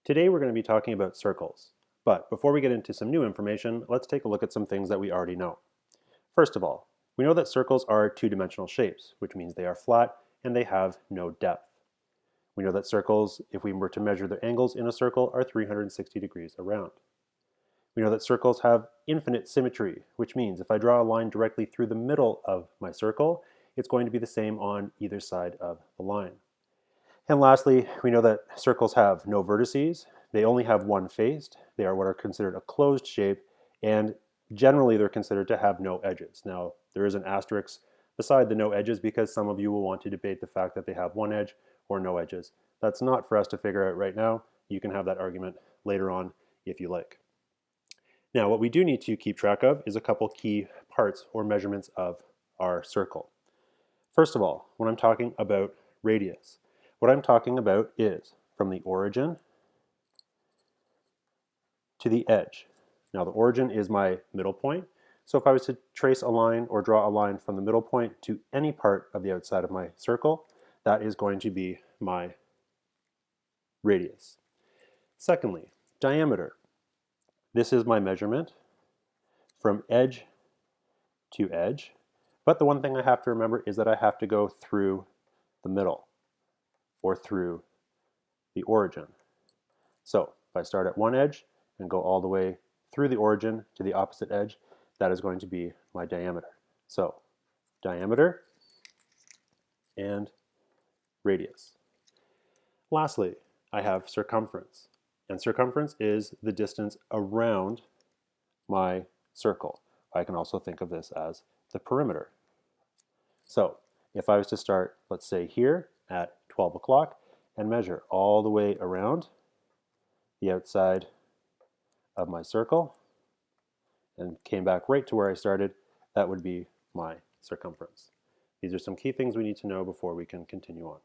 Today we're going to be talking about circles. But before we get into some new information, let's take a look at some things that we already know. First of all, we know that circles are two-dimensional shapes, which means they are flat and they have no depth. We know that circles, if we were to measure their angles in a circle, are 360 degrees around. We know that circles have infinite symmetry, which means if I draw a line directly through the middle of my circle, it's going to be the same on either side of the line. And lastly, we know that circles have no vertices. They only have one face. They are what are considered a closed shape, and generally they're considered to have no edges. Now, there is an asterisk beside the no edges because some of you will want to debate the fact that they have one edge or no edges. That's not for us to figure out right now. You can have that argument later on if you like. Now, what we do need to keep track of is a couple key parts or measurements of our circle. First of all, when I'm talking about radius, what I'm talking about is from the origin to the edge. Now the origin is my middle point, so if I was to trace a line or draw a line from the middle point to any part of the outside of my circle, that is going to be my radius. Secondly, diameter. This is my measurement from edge to edge, but the one thing I have to remember is that I have to go through the middle or through the origin. So if I start at one edge and go all the way through the origin to the opposite edge, that is going to be my diameter. So diameter and radius. Lastly, I have circumference. And circumference is the distance around my circle. I can also think of this as the perimeter. So if I was to start, let's say here at 12 o'clock and measure all the way around the outside of my circle and came back right to where I started, that would be my circumference. These are some key things we need to know before we can continue on.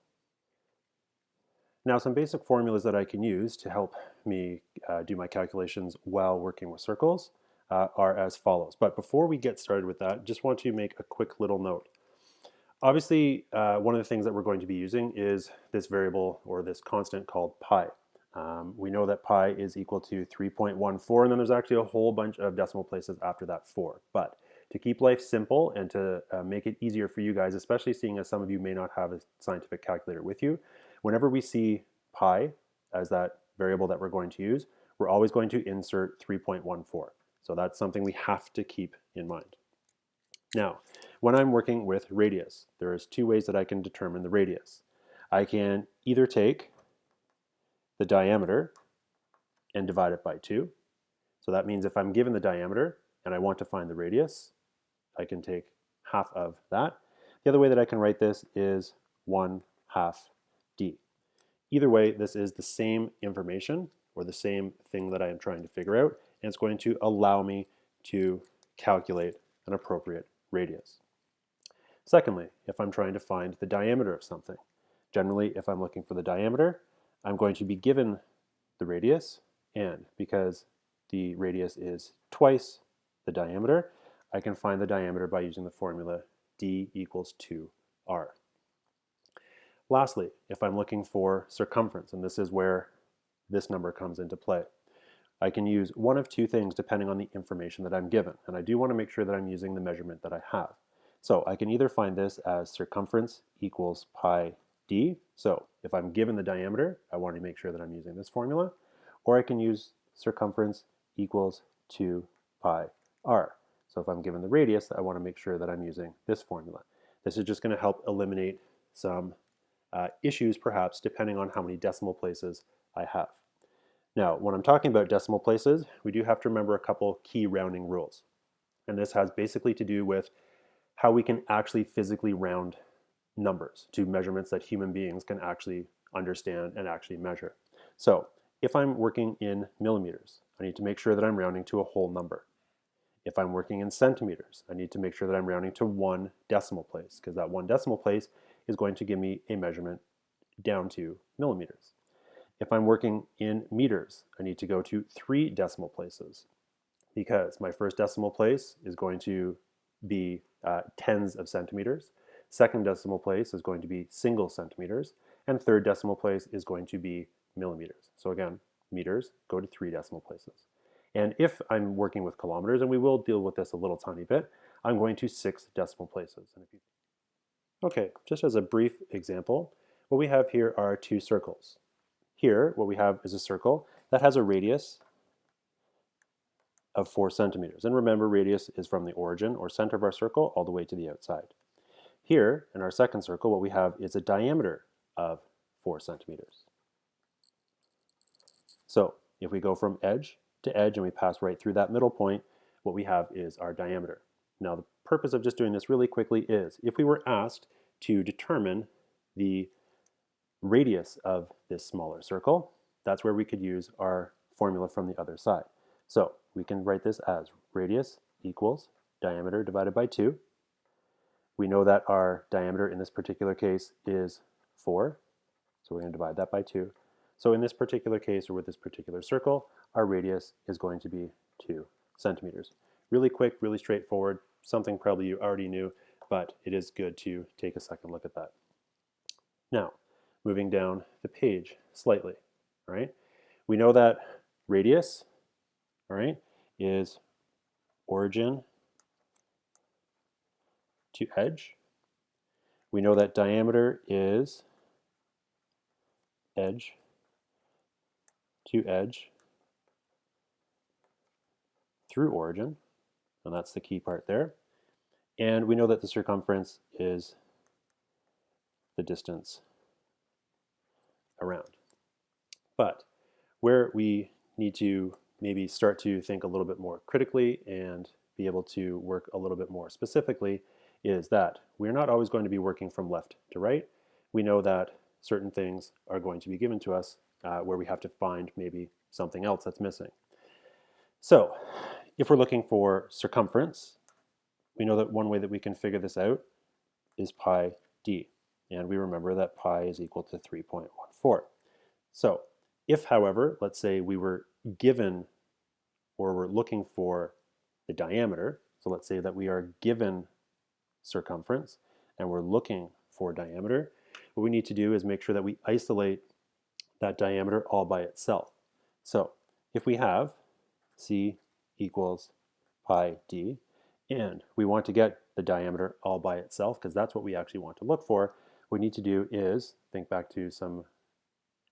Now, some basic formulas that I can use to help me do my calculations while working with circles are as follows. But before we get started with that, just want to make a quick little note. Obviously, one of the things that we're going to be using is this variable or this constant called pi. We know that pi is equal to 3.14, and then there's actually a whole bunch of decimal places after that 4. But to keep life simple and to make it easier for you guys, especially seeing as some of you may not have a scientific calculator with you, whenever we see pi as that variable that we're going to use, we're always going to insert 3.14. So that's something we have to keep in mind. Now, when I'm working with radius, there's two ways that I can determine the radius. I can either take the diameter and divide it by 2. So that means if I'm given the diameter and I want to find the radius, I can take half of that. The other way that I can write this is 1/2 d. Either way, this is the same information or the same thing that I am trying to figure out, and it's going to allow me to calculate an appropriate radius. Secondly, if I'm trying to find the diameter of something, generally if I'm looking for the diameter, I'm going to be given the radius, and because the radius is twice the diameter, I can find the diameter by using the formula d equals 2r. Lastly, if I'm looking for circumference, and this is where this number comes into play, I can use one of two things depending on the information that I'm given, and I do want to make sure that I'm using the measurement that I have. So I can either find this as circumference equals pi d. So if I'm given the diameter, I want to make sure that I'm using this formula, or I can use circumference equals 2 pi r. So if I'm given the radius, I want to make sure that I'm using this formula. This is just going to help eliminate some issues perhaps depending on how many decimal places I have. Now, when I'm talking about decimal places, we do have to remember a couple key rounding rules. And this has basically to do with how we can actually physically round numbers to measurements that human beings can actually understand and actually measure. So if I'm working in millimeters, I need to make sure that I'm rounding to a whole number. If I'm working in centimeters, I need to make sure that I'm rounding to 1 decimal place, because that 1 decimal place is going to give me a measurement down to millimeters. If I'm working in meters, I need to go to 3 decimal places, because my first decimal place is going to be tens of centimeters, second decimal place is going to be single centimeters, and third decimal place is going to be millimeters. So again, meters go to 3 decimal places. And if I'm working with kilometers, and we will deal with this a little tiny bit, I'm going to 6 decimal places. Okay, just as a brief example, what we have here are 2 circles. Here, what we have is a circle that has a radius of 4 centimeters. And remember, radius is from the origin or center of our circle all the way to the outside. Here, in our second circle, what we have is a diameter of 4 centimeters. So if we go from edge to edge and we pass right through that middle point, what we have is our diameter. Now, the purpose of just doing this really quickly is if we were asked to determine the radius of this smaller circle, that's where we could use our formula from the other side. So we can write this as radius equals diameter divided by 2. We know that our diameter in this particular case is 4, so we're going to divide that by 2. So in this particular case, or with this particular circle, our radius is going to be 2 centimeters. Really quick, really straightforward, something probably you already knew, but it is good to take a second look at that. Now, moving down the page slightly, all right? We know that radius, all right, is origin to edge. We know that diameter is edge to edge through origin, and that's the key part there. And we know that the circumference is the distance around. But where we need to maybe start to think a little bit more critically and be able to work a little bit more specifically is that we're not always going to be working from left to right. We know that certain things are going to be given to us where we have to find maybe something else that's missing. So if we're looking for circumference, we know that one way that we can figure this out is pi d. And we remember that pi is equal to 3.14. So if, however, let's say we were given or we're looking for the diameter, so let's say that we are given circumference and we're looking for diameter, what we need to do is make sure that we isolate that diameter all by itself. So if we have c equals pi d, and we want to get the diameter all by itself, because that's what we actually want to look for, what we need to do is think back to some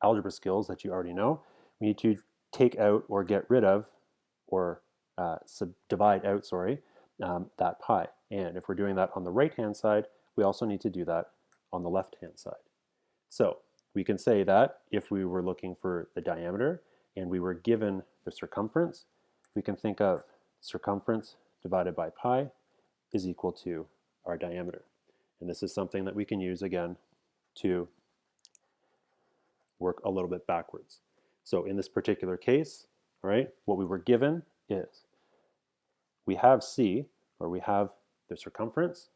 algebra skills that you already know. We need to take out or get rid of, or divide out, that pi. And if we're doing that on the right-hand side, we also need to do that on the left-hand side. So we can say that if we were looking for the diameter and we were given the circumference, we can think of circumference divided by pi is equal to our diameter. And this is something that we can use again to work a little bit backwards. So in this particular case, all right, what we were given is we have c, or we have the circumference,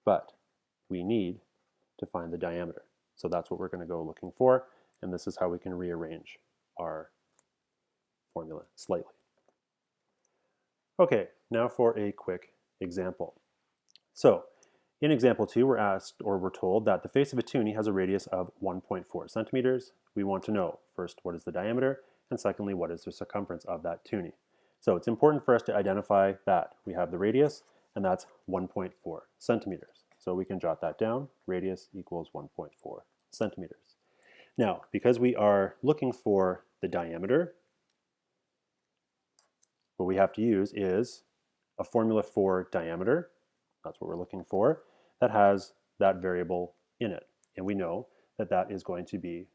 but we need to find the diameter. So that's what we're going to go looking for, and this is how we can rearrange our formula slightly. Okay, now for a quick example. So in example 2, we're asked, or we're told, that the face of a toonie has a radius of 1.4 centimeters. We want to know, first, what is the diameter, and secondly, what is the circumference of that toonie. So it's important for us to identify that we have the radius, and that's 1.4 centimeters. So we can jot that down. Radius equals 1.4 centimeters. Now, because we are looking for the diameter, what we have to use is a formula for diameter. That's what we're looking for. That has that variable in it. And we know that that is going to be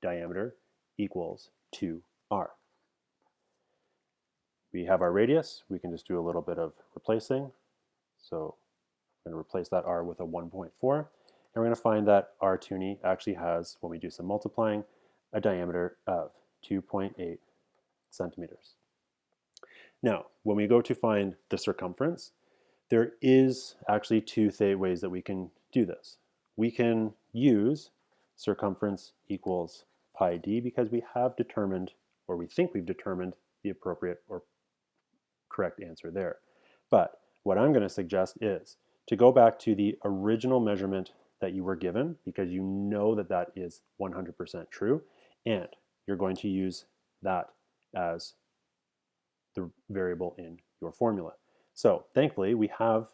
diameter equals 2r. We have our radius. We can just do a little bit of replacing. So I'm going to replace that r with a 1.4. And we're going to find that our toonie actually has, when we do some multiplying, a diameter of 2.8 centimeters. Now, when we go to find the circumference, there is actually two ways that we can do this. We can use circumference equals pi d because we have determined, or we think we've determined, the appropriate or correct answer there. But what I'm going to suggest is to go back to the original measurement that you were given, because you know that that is 100% true, and you're going to use that as the variable in your formula. So thankfully, we have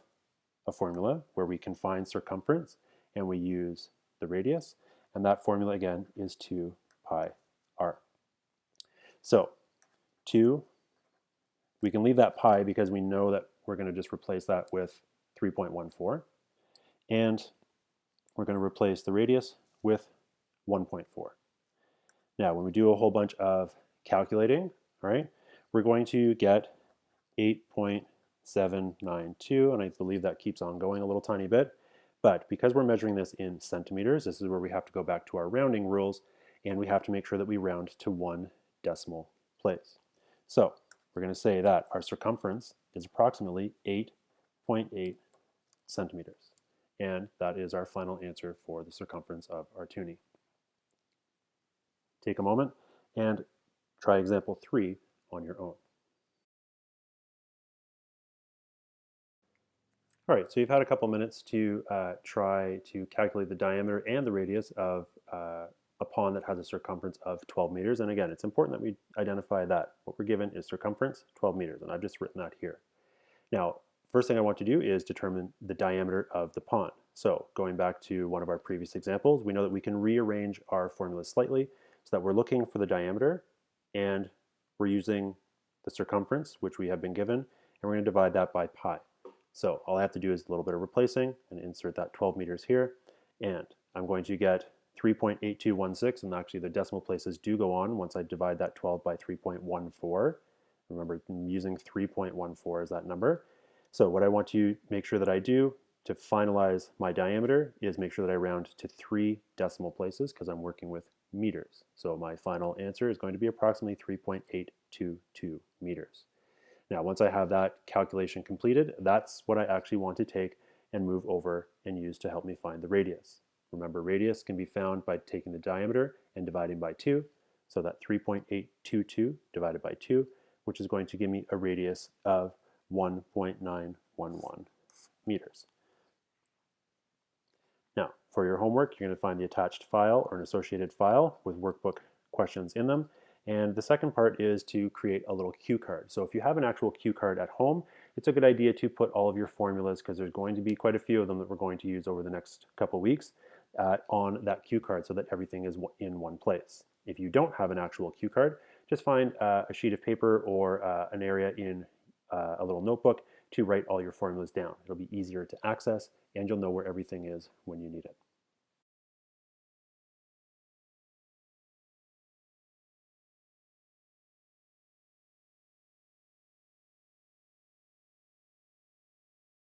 a formula where we can find circumference and we use the radius, and that formula again is 2 pi r. So 2, we can leave that pi because we know that we're going to just replace that with 3.14, and we're going to replace the radius with 1.4. Now, when we do a whole bunch of calculating, all right, we're going to get 8.792, and I believe that keeps on going a little tiny bit. But because we're measuring this in centimeters, this is where we have to go back to our rounding rules, and we have to make sure that we round to 1 decimal place. So we're going to say that our circumference is approximately 8.8 centimeters. And that is our final answer for the circumference of our toonie. Take a moment and try example 3 on your own. All right, so you've had a couple minutes to try to calculate the diameter and the radius of a pond that has a circumference of 12 meters. And again, it's important that we identify that what we're given is circumference 12 meters, and I've just written that here. Now, first thing I want to do is determine the diameter of the pond. So going back to one of our previous examples, we know that we can rearrange our formula slightly so that we're looking for the diameter and we're using the circumference, which we have been given, and we're going to divide that by pi. So all I have to do is a little bit of replacing and insert that 12 meters here, and I'm going to get 3.8216, and actually the decimal places do go on once I divide that 12 by 3.14. Remember, I'm using 3.14 as that number. So what I want to make sure that I do to finalize my diameter is make sure that I round to 3 decimal places because I'm working with meters. So my final answer is going to be approximately 3.822 meters. Now, once I have that calculation completed, that's what I actually want to take and move over and use to help me find the radius. Remember, radius can be found by taking the diameter and dividing by 2. So that 3.822 divided by 2, which is going to give me a radius of 1.911 meters. Now, for your homework, you're going to find the attached file or an associated file with workbook questions in them. And the second part is to create a little cue card. So if you have an actual cue card at home, it's a good idea to put all of your formulas, because there's going to be quite a few of them that we're going to use over the next couple weeks, on that cue card so that everything is in one place. If you don't have an actual cue card, just find a sheet of paper or an area in a little notebook to write all your formulas down. It'll be easier to access, and you'll know where everything is when you need it.